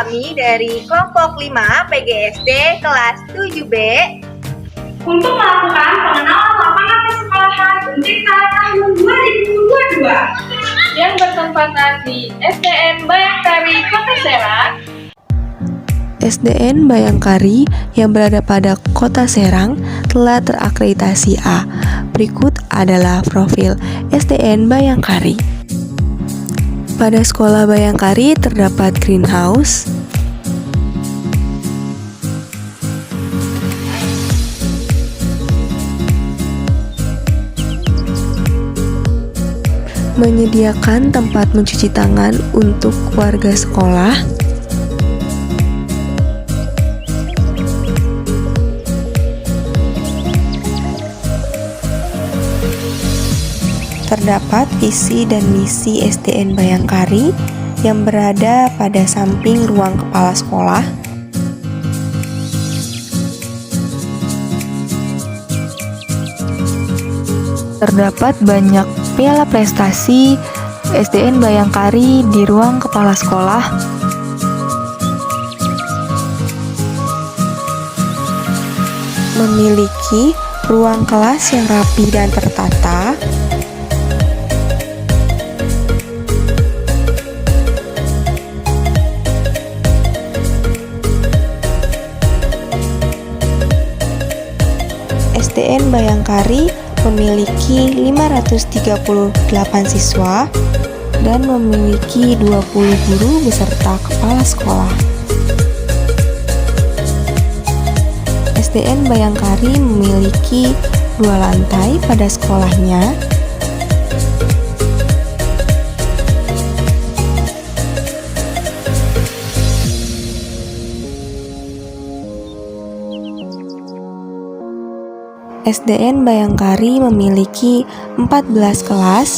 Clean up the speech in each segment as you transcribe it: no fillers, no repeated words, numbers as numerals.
kami dari kelompok 5 PGSD kelas 7B untuk melakukan pengenalan lapangan persekolahan UTK tahun 2022 yang bertempatan di SDN Bayangkari, Kota Serang. SDN Bayangkari yang berada pada Kota Serang telah terakreditasi A. Berikut adalah profil SDN Bayangkari. Pada sekolah Bayangkari terdapat greenhouse, menyediakan tempat mencuci tangan untuk warga sekolah, terdapat visi dan misi SDN Bayangkari yang berada pada samping ruang kepala sekolah. Terdapat banyak piala prestasi SDN Bayangkari di ruang kepala sekolah. Memiliki ruang kelas yang rapi dan tertata. SDN Bayangkari memiliki 538 siswa dan memiliki 20 guru beserta kepala sekolah. SDN Bayangkari memiliki 2 lantai pada sekolahnya. SDN Bayangkari memiliki 14 kelas,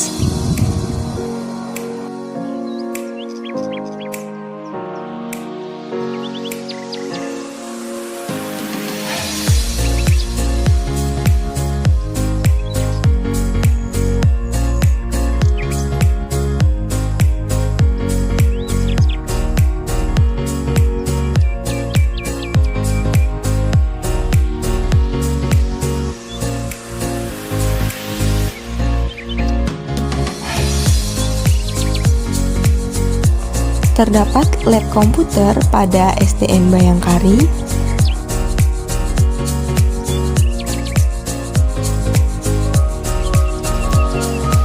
terdapat lab komputer pada SDN Bayangkari.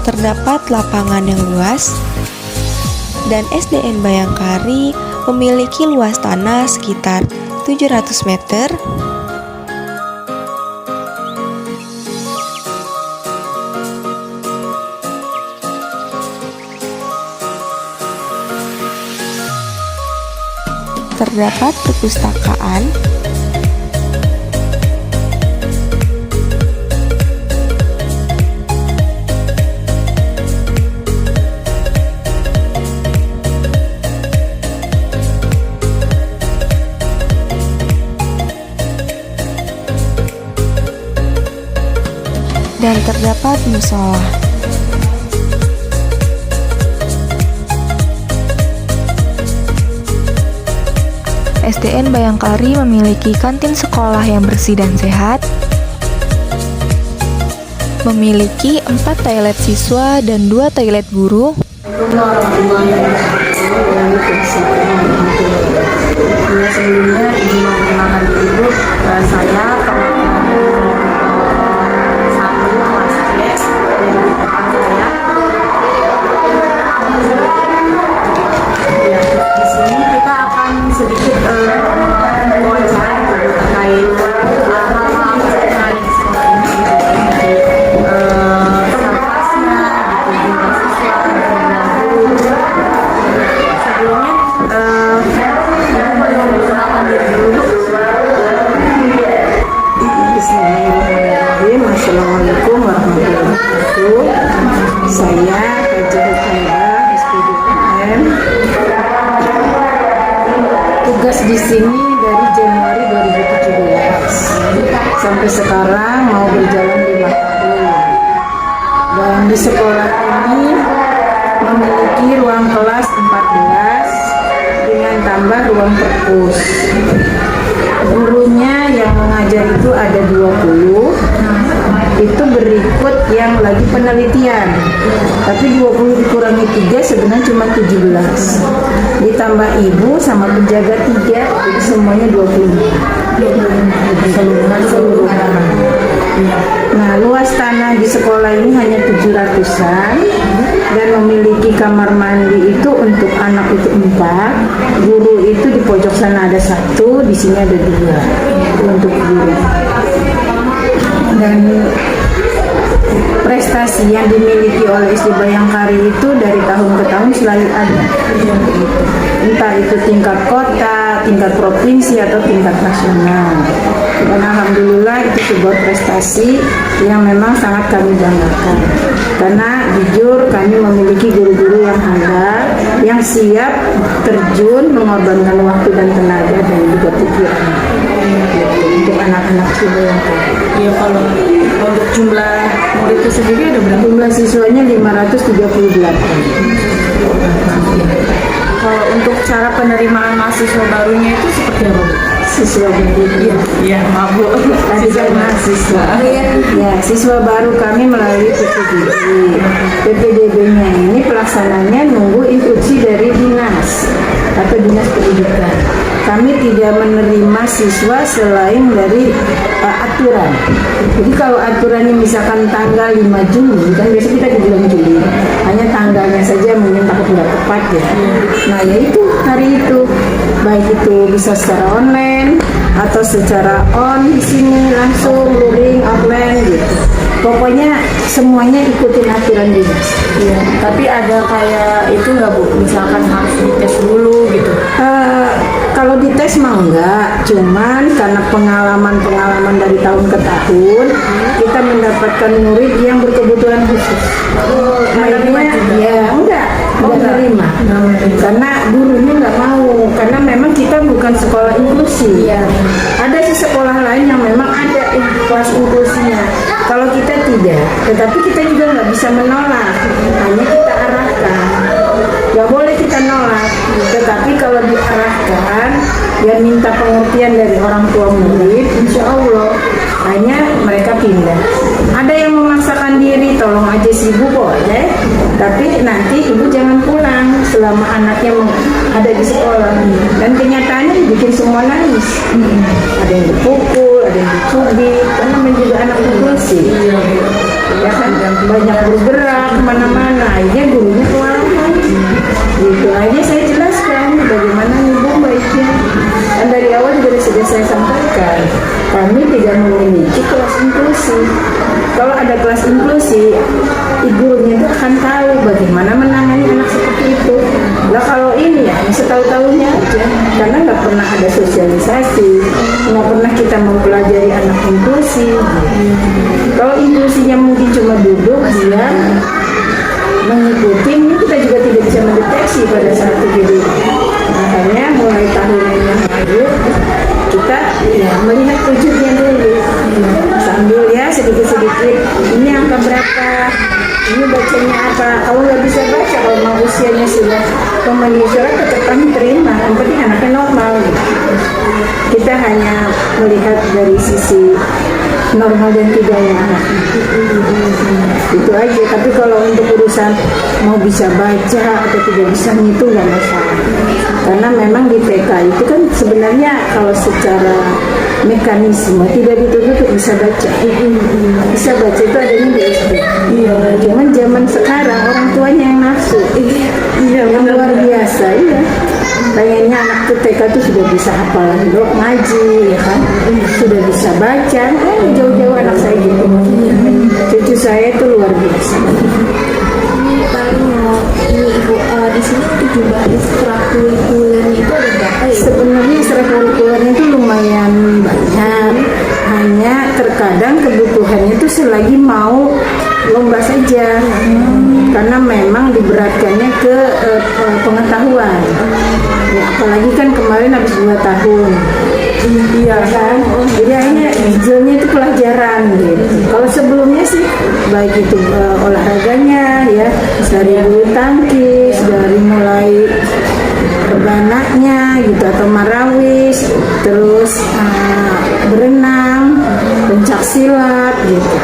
Terdapat lapangan yang luas dan SDN Bayangkari memiliki luas tanah sekitar 700 meter. Terdapat perpustakaan, dan terdapat musola. SDN Bayangkari memiliki kantin sekolah yang bersih dan sehat, memiliki 4 toilet siswa dan 2 toilet guru. Sebelumnya izin memperkenalkan diri, saya satu kelas C dari depan saya. Ya, di sini kita akan sedikit wawancara terkait hal-hal seputar di sekolah ini, kelasnya, jumlah siswa, jumlah guru. Sebelumnya saya mau memperkenalkan diri dulu. Bismillahirrahmanirrahim. Assalamualaikum warahmatullahi wabarakatuh. Saya Haja Hukaidah, SPDM. Tugas di sini dari Januari 2017 sampai sekarang mau berjalan 5 tahun. Dan di sekolah ini memiliki ruang kelas 14 dengan tambah ruang perpus. Gurunya yang mengajar itu ada 20. Itu berikut yang lagi penelitian. Tapi 20 dikurangi 3 sebenarnya cuma 17. Ditambah ibu sama penjaga 3, jadi semuanya 20. Keseluruhan. Nah, luas tanah di sekolah ini hanya 700-an dan memiliki kamar mandi itu untuk anak itu 4, guru itu di pojok sana ada 1, di sini ada 2 untuk guru. Dan prestasi yang dimiliki oleh SD Bayangkari itu dari tahun ke tahun selalu ada, entah itu tingkat kota, tingkat provinsi atau tingkat nasional. Dan alhamdulillah itu sebuah prestasi yang memang sangat kami banggakan, karena jujur kami memiliki guru-guru yang handal, yang siap terjun mengorbankan waktu dan tenaga dan juga pikiran untuk anak-anak Bayangkari. Ya, kalau untuk jumlah murid itu sendiri ada berapa? Jumlah siswanya 538. Kalau untuk cara penerimaan mahasiswa barunya itu seperti apa, Bu? Siswa baru. Iya, maaf, Bu. Tadi kan mahasiswa. Ya, siswa baru kami melalui PPDB. PPDB-nya ini pelaksananya nunggu instruksi dari dinas atau dinas pendidikan. Kami tidak menerima siswa selain dari aturan. Jadi kalau aturannya misalkan tanggal 5 Juli, kan biasa kita di bulan Juli, hanya tanggalnya saja mungkin takut nggak tepat ya. Nah, yaitu hari itu, baik itu bisa secara online atau secara on di sini langsung luring offline gitu. Pokoknya semuanya ikutin aturan dinas. Iya. Tapi ada kayak itu nggak, Bu? Misalkan harus dites dulu gitu. Kalau dites mah enggak, cuman karena pengalaman dari tahun ke tahun kita mendapatkan murid yang berkebutuhan khusus. Akhirnya ya enggak menerima, karena gurunya nggak mau, karena memang kita bukan sekolah inklusi. Ada sih sekolah lain yang memang ada kelas inklusinya. Kalau kita tidak, tetapi kita juga nggak bisa menolak, hanya kita arahkan. Gak boleh kita nolak, tetapi kalau diarahkan dan minta pengertian dari orang tua murid, insya Allah hanya mereka pindah. Ada yang memaksakan diri, tolong aja si ibu boleh, tapi nanti ibu jangan pulang selama anaknya ada di sekolah. Dan kenyataannya bikin semua nangis. Ada yang dipukul, ada yang dicubit, karena juga anak inklusi. Ya kan, banyak bergerak kemana-mana, akhirnya gurunya kewalahan. Gitu aja saya jelaskan bagaimana ibu baiknya. Dan dari awal juga sudah saya sampaikan, kami tidak memiliki kelas inklusi. Kalau ada kelas inklusi, ibunya itu akan tahu bagaimana menangani anak seperti itu. Lah kalau ini ya setahu-tahunya aja, karena nggak pernah ada sosialisasi, nggak pernah kita mempelajari anak inklusi. Kalau inklusinya mungkin cuma duduk, diam, mengikuti, ini kita juga tidak bisa mendeteksi pada saat itu. Makanya mulai tahun yang lalu kita ya melihat wujudnya dulu, sambil ya sedikit-sedikit, ini angka berapa, ini bacanya apa. Kalau nggak bisa baca, kalau mau usianya sudah memenuhi syarat, tetap kami terima, yang penting anaknya normal gitu. Kita hanya melihat dari sisi normal dan tidaknya anak itu aja. Tapi kalau untuk urusan mau bisa baca atau tidak bisa itu nggak masalah, karena memang di TK itu kan sebenarnya kalau secara mekanisme tidak dituntut untuk bisa baca. Bisa baca itu adanya di SD. Cuman zaman sekarang orang tuanya yang nafsu, yang luar biasa. Pengennya anak tuh TK tuh sudah bisa hafalan doa ngaji, ya kan, sudah bisa baca. Jauh-jauh anak saya gitu. Cucu saya itu luar biasa. Ini paling ini ibu di sini untuk jumlah ekstrakurikulernya itu ada berapa ya? Sebenarnya ekstrakurikulernya itu lumayan banyak. Hanya terkadang kebutuhannya itu selagi mau lomba saja, karena memang diberatkannya ke pengetahuan. Ya, apalagi kan kemarin habis 2 tahun. Iya kan, jadi akhirnya hijaunya itu pelajaran gitu. Kalau sebelumnya sih baik itu olahraganya ya, dari bulu tangkis, dari mulai berbanaknya gitu, atau marawis, terus berenang, pencak silat gitu.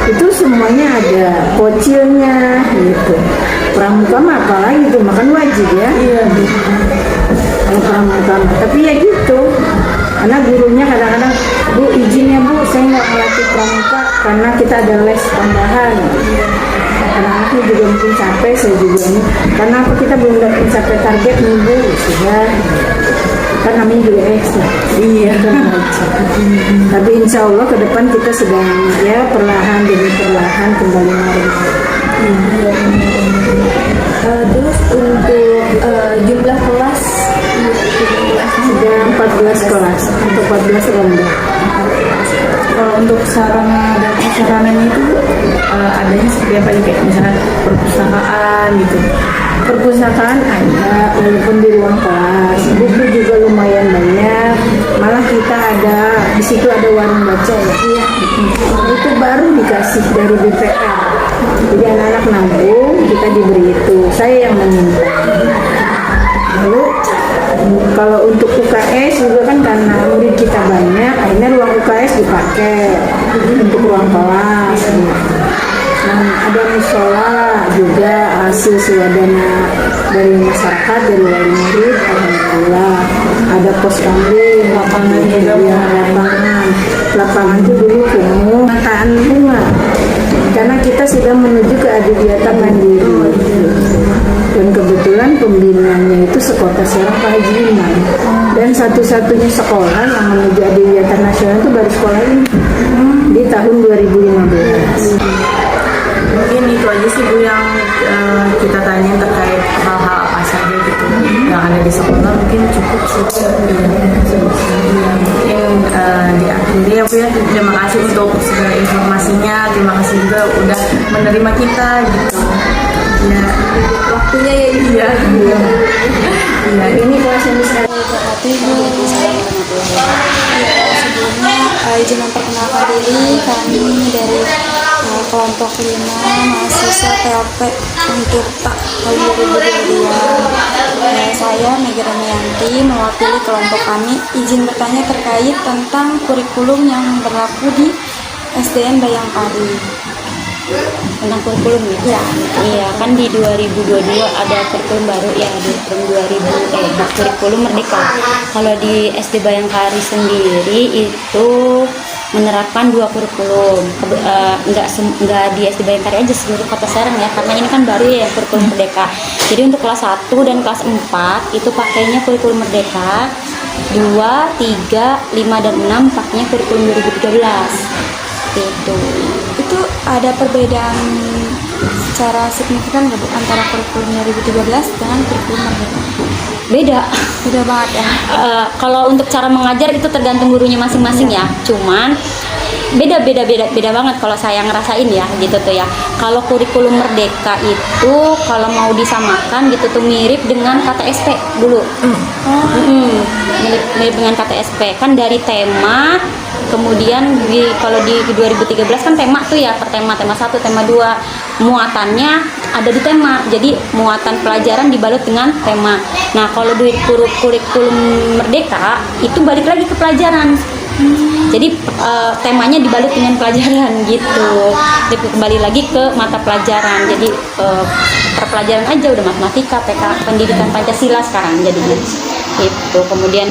Itu semuanya ada, pocilnya gitu. Pramuka mah apalagi tuh, makan wajib ya. Iya. Pramuka, tapi ya gitu. Karena gurunya kadang-kadang, Bu izin ya Bu, saya nggak melatih pramuka karena kita ada les tambahan. Anak-anaknya juga mungkin capek, saya juga ini. Karena apa, kita belum dapat mencapai target nih Bu, sudah. Kan namanya juga ekstra. Iya. Tapi insya Allah ke depan kita sedang ya perlahan demi perlahan kembali normal. Terus untuk jumlah kelas Sudah 14 kelas atau 14 ronde. Kalau untuk sarana dan prasarananya itu adanya seperti apa nih, kayak misalnya perpustakaan gitu? Perpustakaan ada, walaupun di ruang kelas. Buku juga lumayan banyak. Malah kita ada di situ ada warung baca ya. Iya. Itu baru dikasih dari BPR. Jadi anak-anak nabung, kita diberi itu. Saya yang menyimpan. Lalu kalau untuk UKS juga kan karena murid kita banyak, akhirnya ruang UKS dipakai untuk ruang kelas. Nah, ada musola juga hasil swadana dari masyarakat, dari wali murid, alhamdulillah. Ada pos kambing, lapangan juga, lapangan itu dulu kumuh, penataan bunga. Karena kita sudah menuju ke adiwiyata mandiri. Dan kebetulan pembinaannya itu sekota Serang Pak Haji Iman. Dan satu-satunya sekolah yang menuju adiwiyata nasional itu baru sekolah ini di tahun 2015. Mungkin itu aja sih Bu yang kita tanya terkait hal-hal apa saja gitu yang ada di sekolah, mungkin cukup sih. Mungkin diakhiri ya Bu ya. Terima kasih untuk segala informasinya, terima kasih juga udah menerima kita gitu. Ya, waktunya ya Ibu. iya. Iya. Ini kelas yang bisa Sebelumnya izin memperkenalkan diri, kami dari kelompok 5 mahasiswa PLP Untirta tahun 2022. Saya Mega Ramayanti mewakili kelompok kami izin bertanya terkait tentang kurikulum yang berlaku di SDN Bayangkari. Tentang kurikulum ya? Iya, kan di 2022 ada kurikulum baru ya, di tahun kurikulum Merdeka. Kalau di SD Bayangkari sendiri itu menerapkan 2 kurikulum. Enggak di SD Bayangkari aja, seluruh Kota Serang ya, karena ini kan baru ya kurikulum Merdeka. Jadi untuk kelas 1 dan kelas 4 itu pakainya kurikulum Merdeka. 2, 3, 5 dan 6 pakainya kurikulum 2013. Itu ada perbedaan secara signifikan nggak Bu antara kurikulum 2013 dengan kurikulum Merdeka? Beda banget ya. Kalau untuk cara mengajar itu tergantung gurunya masing-masing ya. Cuman beda banget kalau saya ngerasain ya gitu tuh ya. Kalau kurikulum Merdeka itu kalau mau disamakan gitu tuh mirip dengan KTSP dulu. Mirip dengan KTSP kan dari tema. Kemudian kalau di 2013 kan tema tuh ya, per tema 1, tema 2, muatannya ada di tema. Jadi muatan pelajaran dibalut dengan tema. Nah, kalau di kurikulum Merdeka itu balik lagi ke pelajaran. Jadi temanya dibalut dengan pelajaran gitu. Jadi kembali lagi ke mata pelajaran. Jadi per pelajaran aja udah matematika, PK, pendidikan Pancasila sekarang jadinya. Itu kemudian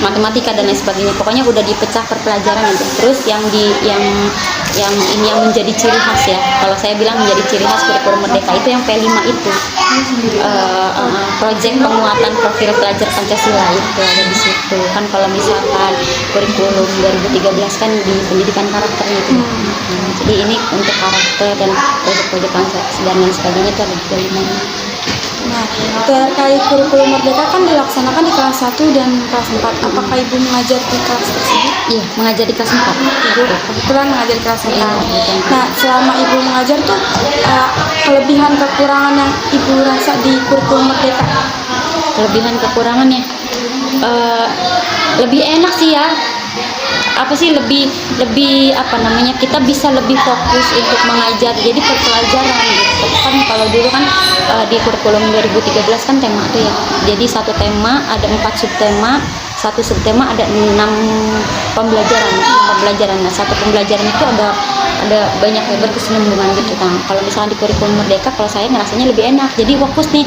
matematika dan lain sebagainya, pokoknya udah dipecah per pelajaran aja. Terus yang menjadi ciri khas ya, kalau saya bilang menjadi ciri khas kurikulum Merdeka itu yang P5 itu proyek penguatan profil pelajar Pancasila itu ada di situ kan. Kalau misalkan kurikulum 2013 kan di pendidikan karakter itu. Jadi ini untuk karakter dan proyek-proyek dan lain sebagainya itu ada di P5. Nah, terkait kurikulum Merdeka kan dilaksanakan di kelas 1 dan kelas 4. Apakah Ibu mengajar di kelas tersebut? Iya, mengajar di kelas 4. Ibu kebetulan mengajar di kelas 4. Nah, selama Ibu mengajar tuh kelebihan kekurangan yang Ibu rasa di kurikulum Merdeka? Kelebihan kekurangannya lebih enak sih ya. apa sih lebih apa namanya, kita bisa lebih fokus untuk mengajar, jadi per pelajaran gitu kan. Kalau dulu kan di kurikulum 2013 kan tema tuh ya, jadi satu tema ada 4 subtema, satu subtema ada 6 pembelajaran. Nah, satu pembelajaran itu ada banyak ya, berkesinambungan gitu kan. Kalau misalkan di kurikulum Merdeka, kalau saya ngerasanya lebih enak, jadi fokus nih.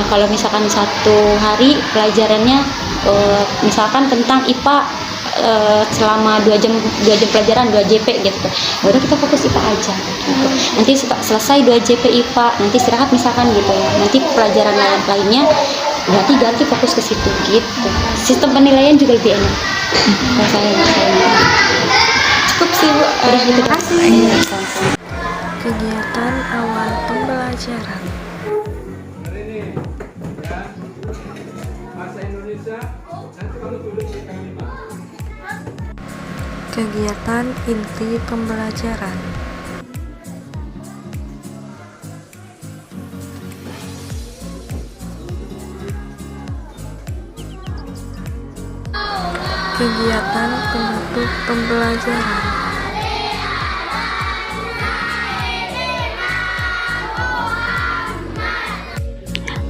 Kalau misalkan satu hari pelajarannya misalkan tentang IPA selama 2 jam pelajaran 2 JP gitu, udah kita fokus IPA aja gitu. Nanti selesai 2 JP IPA, nanti istirahat misalkan gitu ya, nanti pelajaran lainnya berarti ganti fokus ke situ gitu. Sistem penilaian juga lebih enak kalau saya. Cukup sih Bu. Terima kasih. Kegiatan awal pembelajaran. Kegiatan inti pembelajaran. Kegiatan penutup pembelajaran.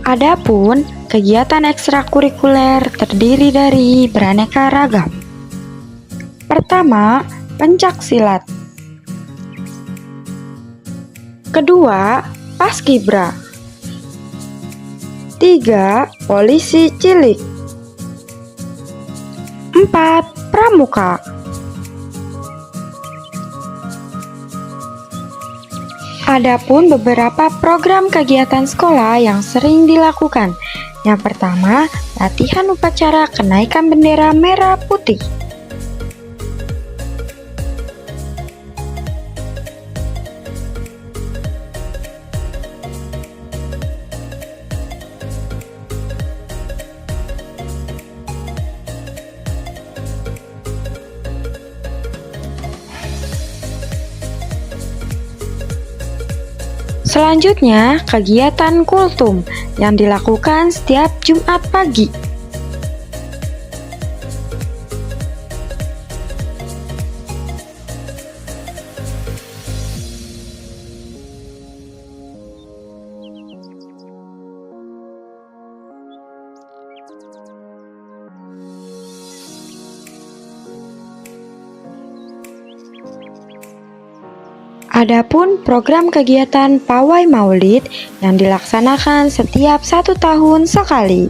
Adapun kegiatan ekstrakurikuler terdiri dari beraneka ragam. Pertama, pencaksilat. Kedua, paskibra. 3, polisi cilik. 4, pramuka. Adapun beberapa program kegiatan sekolah yang sering dilakukan. Yang pertama, latihan upacara kenaikan bendera merah putih. Selanjutnya, kegiatan kultum yang dilakukan setiap Jumat pagi. Adapun program kegiatan Pawai Maulid yang dilaksanakan setiap 1 tahun sekali.